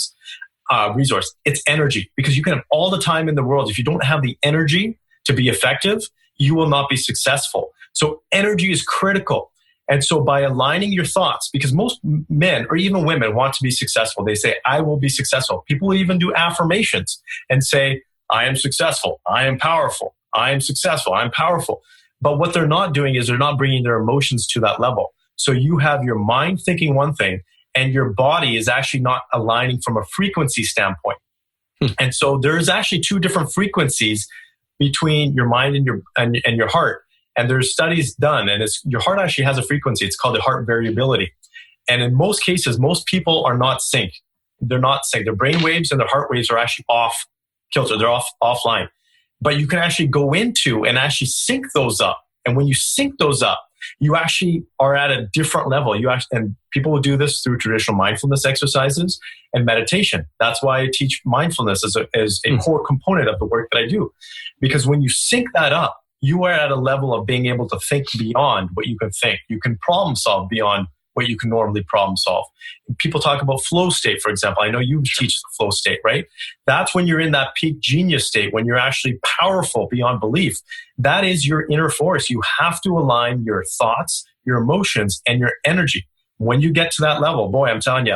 It's energy, because you can have all the time in the world. If you don't have the energy to be effective, you will not be successful. So energy is critical. And so by aligning your thoughts, because most men or even women want to be successful, they say, I will be successful. People even do affirmations and say, I am successful. I am powerful. I am successful. I'm powerful. But what they're not doing is they're not bringing their emotions to that level. So you have your mind thinking one thing and your body is actually not aligning from a frequency standpoint. And so there's actually two different frequencies between your mind and your heart. And there's studies done, and your heart actually has a frequency. It's called the heart variability. And in most cases, most people are not sync. They're not sync. Their brain waves and their heart waves are actually off kilter. They're offline. But you can actually go into and actually sync those up. And when you sync those up, you actually are at a different level. And people will do this through traditional mindfulness exercises and meditation. That's why I teach mindfulness as a core component of the work that I do. Because when you sync that up, you are at a level of being able to think beyond what you can think. You can problem solve beyond what you can normally problem solve. People talk about flow state, for example. I know you teach the flow state, right? That's when you're in that peak genius state, when you're actually powerful beyond belief. That is your inner force. You have to align your thoughts, your emotions, and your energy. When you get to that level, boy, I'm telling you,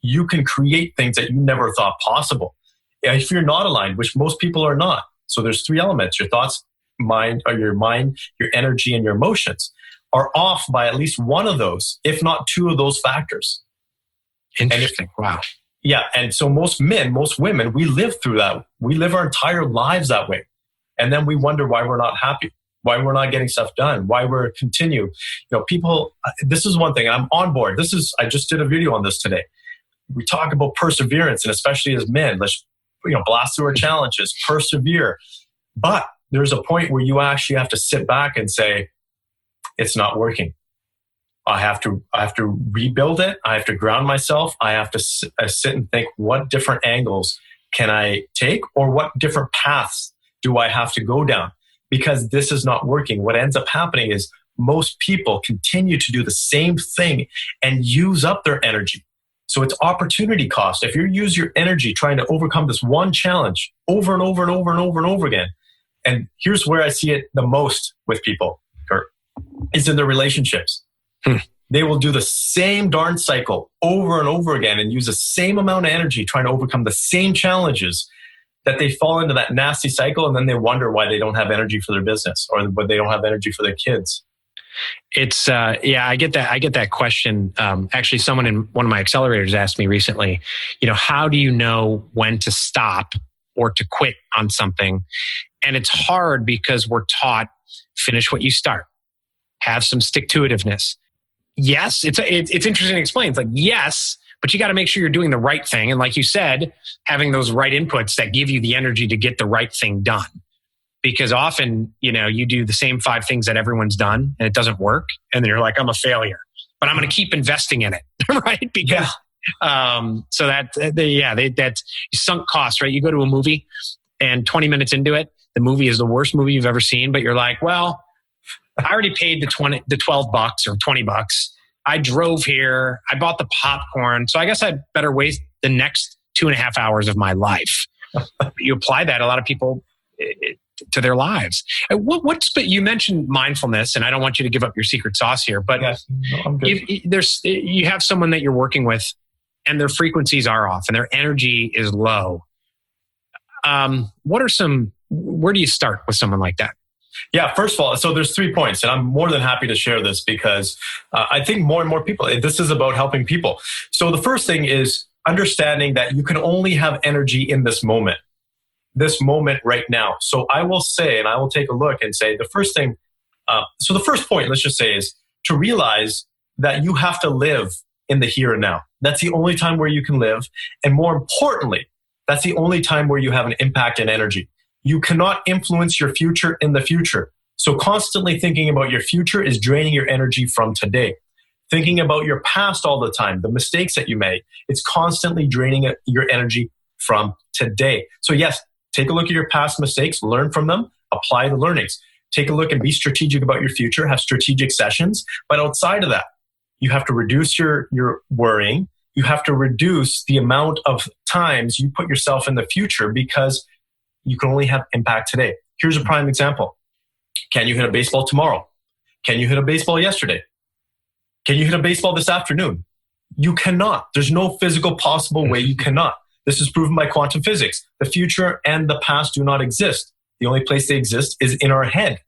you can create things that you never thought possible. If you're not aligned, which most people are not. So there's three elements: your thoughts, your mind, your energy, and your emotions are off by at least one of those, if not two of those factors. Interesting. Wow. Yeah. And so most men, most women, we live through that. We live our entire lives that way. And then we wonder why we're not happy, why we're not getting stuff done, why we're continue. People, this is one thing, I'm on board. I just did a video on this today. We talk about perseverance, and especially as men, let's, blast through our challenges, persevere. But there's a point where you actually have to sit back and say, it's not working. I have to rebuild it. I have to ground myself. I have to sit and think, what different angles can I take, or what different paths do I have to go down? Because this is not working. What ends up happening is most people continue to do the same thing and use up their energy. So it's opportunity cost. If you use your energy trying to overcome this one challenge over and over and over and over and over again, and here's where I see it the most with people, Curt, is in their relationships. They will do the same darn cycle over and over again and use the same amount of energy trying to overcome the same challenges, that they fall into that nasty cycle, and then they wonder why they don't have energy for their business, or why they don't have energy for their kids. It's I get that question. Actually, someone in one of my accelerators asked me recently, how do you know when to stop or to quit on something? And it's hard because we're taught, finish what you start, have some stick-to-itiveness. Yes, it's interesting to explain. It's like, yes, but you got to make sure you're doing the right thing. And like you said, having those right inputs that give you the energy to get the right thing done. Because often, you do the same 5 things that everyone's done and it doesn't work. And then you're like, I'm a failure, but I'm going to keep investing in it. Right? Because, so that's sunk cost, right? You go to a movie and 20 minutes into it, the movie is the worst movie you've ever seen, but you're like, well, I already paid the $12 or $20. I drove here. I bought the popcorn. So I guess I'd better waste the next 2.5 hours of my life. You apply that, a lot of people, to their lives. You mentioned mindfulness, and I don't want you to give up your secret sauce here, but yes, no, I'm good. you have someone that you're working with and their frequencies are off and their energy is low. Where do you start with someone like that? Yeah, first of all, so there's 3 points, and I'm more than happy to share this because I think more and more people, this is about helping people. So the first thing is understanding that you can only have energy in this moment right now. So I will say, and I will take a look and say the first thing, so the first point, let's just say, is to realize that you have to live in the here and now. That's the only time where you can live. And more importantly, that's the only time where you have an impact in energy. You cannot influence your future in the future. So constantly thinking about your future is draining your energy from today. Thinking about your past all the time, the mistakes that you made, it's constantly draining your energy from today. So yes, take a look at your past mistakes, learn from them, apply the learnings. Take a look and be strategic about your future, have strategic sessions. But outside of that, you have to reduce your worrying. You have to reduce the amount of times you put yourself in the future because you can only have impact today. Here's a prime example. Can you hit a baseball tomorrow? Can you hit a baseball yesterday? Can you hit a baseball this afternoon? You cannot. There's no physical possible way you cannot. This is proven by quantum physics. The future and the past do not exist. The only place they exist is in our head.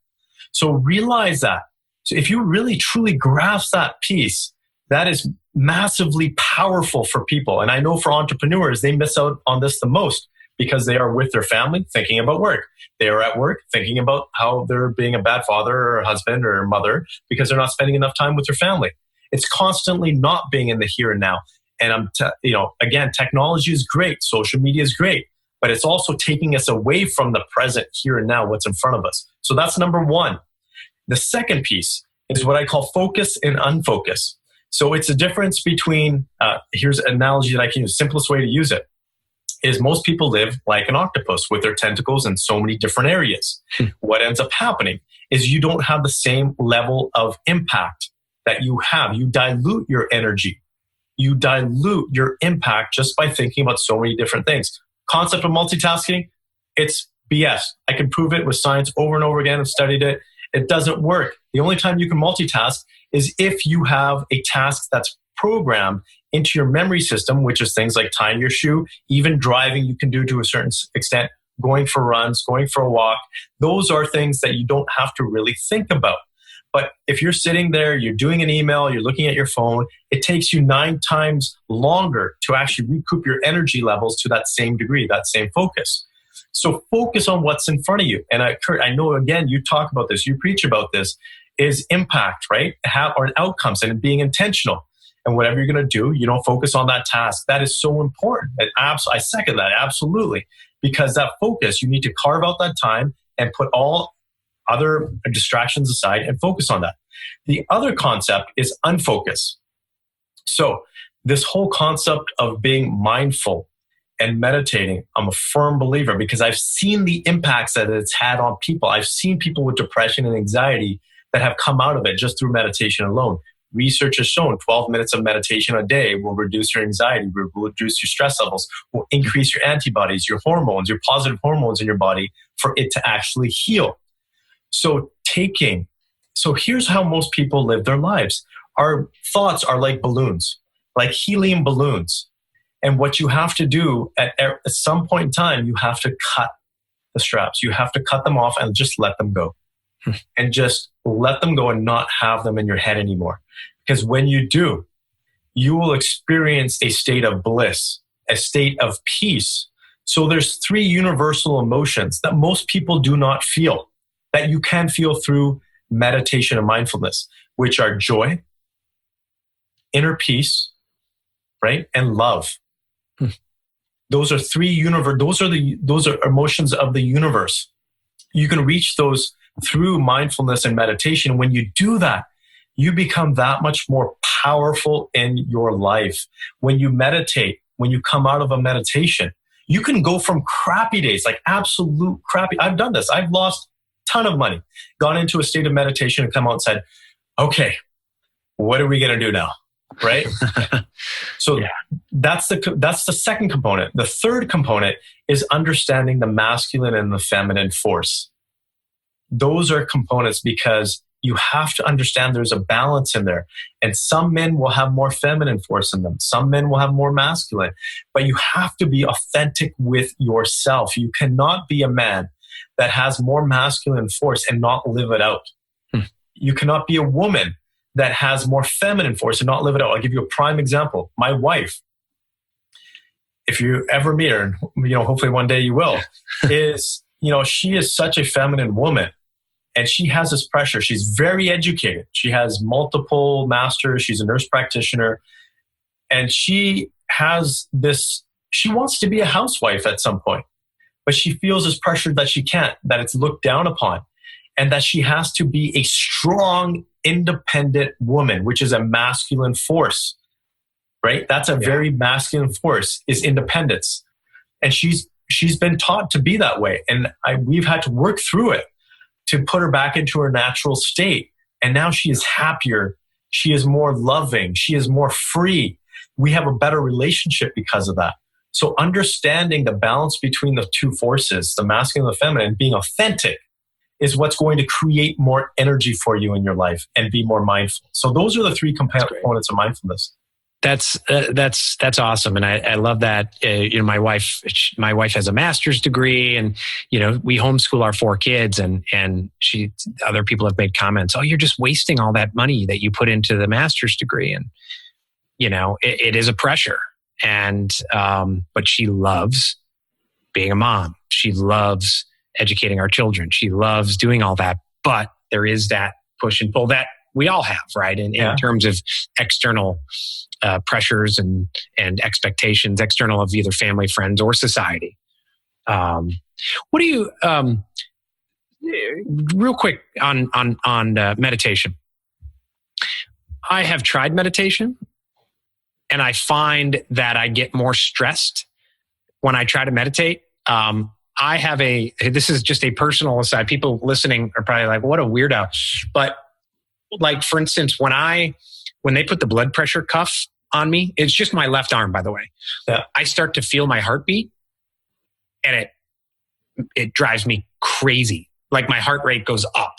So realize that. So if you really truly grasp that piece, that is massively powerful for people. And I know for entrepreneurs, they miss out on this the most because they are with their family thinking about work. They are at work thinking about how they're being a bad father or husband or mother because they're not spending enough time with their family. It's constantly not being in the here and now. And again, technology is great. Social media is great, but it's also taking us away from the present here and now, what's in front of us. So that's number one. The second piece is what I call focus and unfocus. So it's a difference between, here's an analogy that I can use. Simplest way to use it is most people live like an octopus with their tentacles in so many different areas. What ends up happening is you don't have the same level of impact that you have. You dilute your energy. You dilute your impact just by thinking about so many different things. Concept of multitasking, it's BS. I can prove it with science over and over again. I've studied it. It doesn't work. The only time you can multitask is if you have a task that's programmed into your memory system, which is things like tying your shoe, even driving you can do to a certain extent, going for runs, going for a walk. Those are things that you don't have to really think about. But if you're sitting there, you're doing an email, you're looking at your phone, it takes you 9 times longer to actually recoup your energy levels to that same degree, that same focus. So focus on what's in front of you. And Curt, I know, again, you talk about this, you preach about this, is impact, right? Or outcomes and being intentional. And whatever you're going to do, you don't focus on that task. That is so important. And I second that, absolutely. Because that focus, you need to carve out that time and put all other distractions aside and focus on that. The other concept is unfocus. So this whole concept of being mindful and meditating, I'm a firm believer because I've seen the impacts that it's had on people. I've seen people with depression and anxiety that have come out of it just through meditation alone. Research has shown 12 minutes of meditation a day will reduce your anxiety, will reduce your stress levels, will increase your antibodies, your hormones, your positive hormones in your body for it to actually heal. So here's how most people live their lives. Our thoughts are like balloons, like helium balloons. And what you have to do at some point in time, you have to cut the straps. You have to cut them off and just let them go. And just let them go and not have them in your head anymore. Because when you do, you will experience a state of bliss, a state of peace. So there's 3 universal emotions that most people do not feel, that you can feel through meditation and mindfulness, which are joy, inner peace, right? And love. Those are 3 those are emotions of the universe. You can reach those through mindfulness and meditation. When you do that, you become that much more powerful in your life. When you meditate, when you come out of a meditation, you can go from crappy days, like absolute crappy. I've done this. I've lost a ton of money, gone into a state of meditation and come out and said, okay, what are we going to do now? Right? So yeah. That's the second component. The third component is understanding the masculine and the feminine force. Those are components because you have to understand there's a balance in there. And some men will have more feminine force in them. Some men will have more masculine. But you have to be authentic with yourself. You cannot be a man that has more masculine force and not live it out. You cannot be a woman that has more feminine force and not live it out. I'll give you a prime example. My wife, if you ever meet her, and hopefully one day you will, is, she is such a feminine woman. And she has this pressure. She's very educated. She has multiple masters. She's a nurse practitioner. And she has this, she wants to be a housewife at some point, but she feels this pressure that she can't, that it's looked down upon, and that she has to be a strong, independent woman, which is a masculine force, right? That's a very masculine force, is independence. And she's been taught to be that way. And we've had to work through it to put her back into her natural state. And now she is happier. She is more loving. She is more free. We have a better relationship because of that. So understanding the balance between the two forces, the masculine and the feminine, being authentic, is what's going to create more energy for you in your life and be more mindful. So those are the three components of mindfulness. That's awesome. And I love that. My wife has a master's degree, and, we homeschool our 4 kids, and other people have made comments, oh, you're just wasting all that money that you put into the master's degree. And, it is a pressure. And, but she loves being a mom. She loves educating our children. She loves doing all that, but there is that push and pull that we all have, right? In terms of external pressures and expectations, external of either family, friends, or society. What do you, real quick on meditation? I have tried meditation, and I find that I get more stressed when I try to meditate. This is just a personal aside. People listening are probably like, what a weirdo. But like, for instance, when they put the blood pressure cuff on me, it's just my left arm, by the way. Yeah. I start to feel my heartbeat, and it drives me crazy. Like, my heart rate goes up.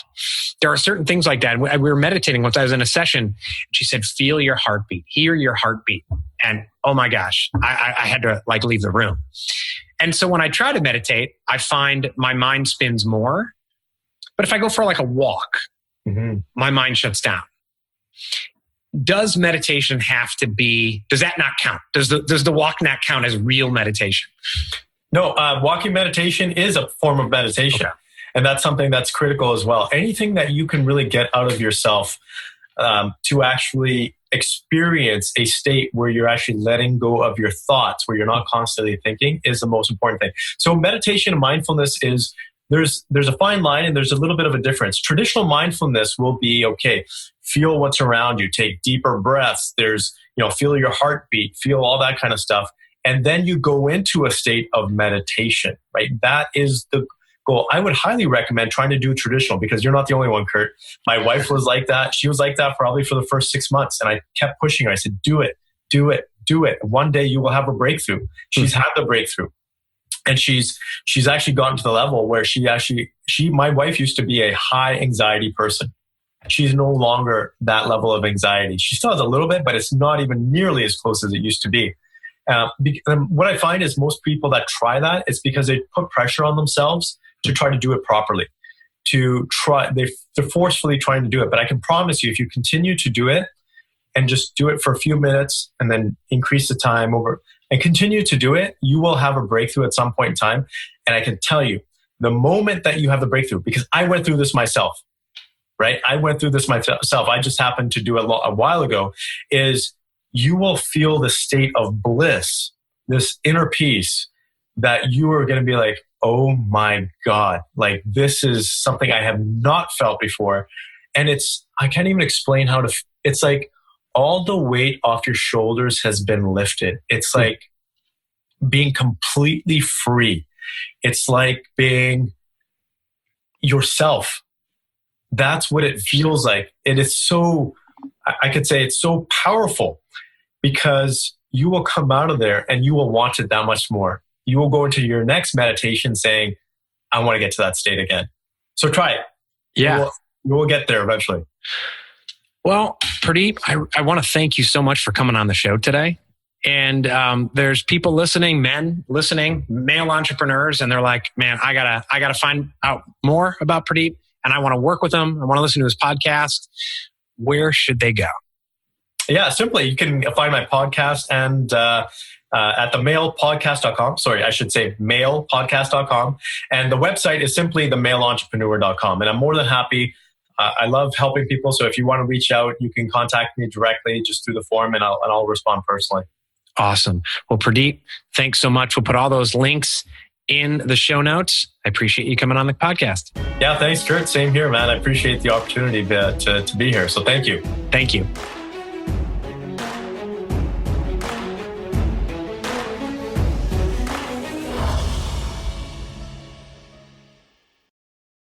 There are certain things like that. We were meditating once. I was in a session. She said, feel your heartbeat, hear your heartbeat. And oh my gosh, I had to leave the room. And so when I try to meditate, I find my mind spins more. But if I go for a walk, my mind shuts down. Does meditation does that not count? Does the walk not count as real meditation? No, walking meditation is a form of meditation. Okay. And that's something that's critical as well. Anything that you can really get out of yourself to actually experience a state where you're actually letting go of your thoughts, where you're not constantly thinking, is the most important thing. So meditation and mindfulness is, there's a fine line, and there's a little bit of a difference. Traditional mindfulness will be, okay, feel what's around you, take deeper breaths. There's, feel your heartbeat, feel all that kind of stuff. And then you go into a state of meditation, right? That is the goal. I would highly recommend trying to do traditional, because you're not the only one, Curt. My wife was like that. She was like that probably for the first 6 months. And I kept pushing her. I said, do it, do it, do it. One day you will have a breakthrough. She's had the breakthrough. And she's actually gotten to the level where my wife used to be a high anxiety person. She's no longer that level of anxiety. She still has a little bit, but it's not even nearly as close as it used to be. What I find is most people that try that, it's because they put pressure on themselves to try to do it properly. They're forcefully trying to do it. But I can promise you, if you continue to do it and just do it for a few minutes and then increase the time over and continue to do it, you will have a breakthrough at some point in time. And I can tell you, the moment that you have the breakthrough, because I went through this myself, right? I went through this myself. I just happened to do it a while ago, is you will feel the state of bliss, this inner peace, that you are going to be like, oh my God, this is something I have not felt before. And I can't even explain it's like all the weight off your shoulders has been lifted. It's like being completely free. It's like being yourself. That's what it feels like. And it's so, I could say it's so powerful, because you will come out of there and you will want it that much more. You will go into your next meditation saying, I want to get to that state again. So try it. Yeah. we'll get there eventually. Well, Purdeep, I want to thank you so much for coming on the show today. And there's people listening, men listening, male entrepreneurs, and they're like, man, I gotta find out more about Purdeep, and I want to work with him. I want to listen to his podcast. Where should they go? Yeah, simply, you can find my podcast and at the mailpodcast.com. Sorry, I should say mailpodcast.com. And the website is simply themaileentrepreneur.com. And I'm more than happy. I love helping people. So if you want to reach out, you can contact me directly just through the form, and I'll respond personally. Awesome. Well, Purdeep, thanks so much. We'll put all those links in the show notes. I appreciate you coming on the podcast. Yeah, thanks, Curt. Same here, man. I appreciate the opportunity to be here. So thank you. Thank you.